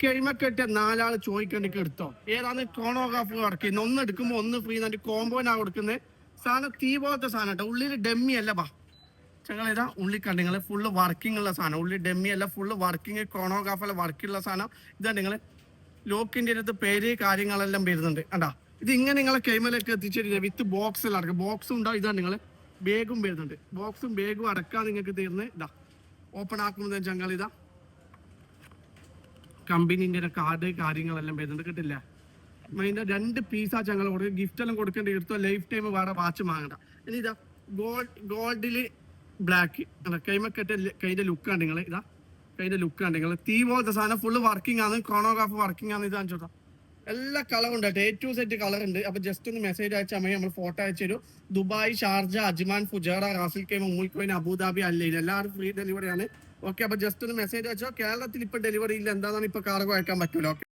കെഴിമക്കെട്ട് 4 ആള് ചോദിക്കണ്ടെങ്കിൽ എടുത്തോ. ഏതാണ് കോണോഗ്രാഫ് വർക്ക് ചെയ്യുന്നത്? ഒന്ന് എടുക്കുമ്പോൾ ഒന്ന് ഫ്രീ എന്നിട്ട് കോമ്പോനാ കൊടുക്കുന്നത്. സാധനം തീ പോലത്തെ സാധനം കേട്ടോ. ഉള്ളിൽ ഡെമ്മി അല്ല ബാ ഞങ്ങൾ ഇതാ ഉള്ളി കണ്ടിങ്ങൾ ഫുള്ള് വർക്കിംഗ് ഉള്ള സാധനം. ഉള്ളി ഡെമ്മി അല്ല, ഫുള്ള് വർക്കിംഗ് കോണോഗ്രാഫല്ല വർക്കുള്ള സാധനം. ഇതാ നിങ്ങൾ ലോക്കിൻ്റെ അടുത്ത് പേര് കാര്യങ്ങളെല്ലാം വരുന്നുണ്ട് കണ്ടാ. ഇത് ഇങ്ങനെ നിങ്ങളെ കൈമലേക്ക് എത്തിച്ചിട്ടില്ല. വിത്ത് ബോക്സിൽ അടക്കുക. ബോക്സും ഉണ്ടാവും. ഇതാ നിങ്ങൾ ബാഗും വരുന്നുണ്ട്. ബോക്സും ബാഗും അടക്കാൻ നിങ്ങൾക്ക് തീർന്ന് ഇതാ ഓപ്പൺ ആക്കുമ്പോൾ ഞങ്ങൾ ഇതാ കമ്പനീൻ്റെ കാർഡ് കാര്യങ്ങളെല്ലാം വരുന്നുണ്ട് കിട്ടില്ല. അതിൻ്റെ 2 പീസാ ഞങ്ങൾ കൊടുക്കുക. ഗിഫ്റ്റ് എല്ലാം കൊടുക്കേണ്ടി എടുത്തോ. ലൈഫ് ടൈം വേറെ വാച്ച് വാങ്ങണ്ട. ഇനി ഇതാ ഗോൾഡിൽ ബ്ലാക്ക് കൈമക്കെട്ട് കൈൻ്റെ ലുക്കാണ് നിങ്ങൾ. ഇതാ കൈൻ്റെ ലുക്കാണ് നിങ്ങൾ. തീ പോലത്തെ സാധനം ഫുള്ള് വർക്കിംഗ് ആണ്. കോണോഗ്രാഫ് വർക്കിംഗ് ആണ്. ഇത് കാണിച്ചോട്ടാ. എല്ലാ കളറും ഉണ്ട്. A to Z കളർ ഉണ്ട്. അപ്പൊ ജസ്റ്റ് ഒന്ന് മെസ്സേജ് അയച്ചാൽ മതി, നമ്മൾ ഫോട്ടോ അയച്ചു തരും. ദുബായ്, ഷാർജ, അജ്മാൻ, ഫുജേറ, റാസിൽ കൈമ, ഉമ്മുൽ അബുദാബി, അല്ലയിൽ എല്ലാവരും ഫ്രീ ഡെലിവറി ആണ്. ഓക്കെ, അപ്പൊ ജസ്റ്റ് ഒന്ന് മെസ്സേജ് അയച്ചോ. കേരളത്തിൽ ഇപ്പൊ ഡെലിവറി ഇല്ല, എന്താണെന്ന് ഇപ്പൊ കാർഗോ അയക്കാൻ പറ്റൂല. ഓക്കെ.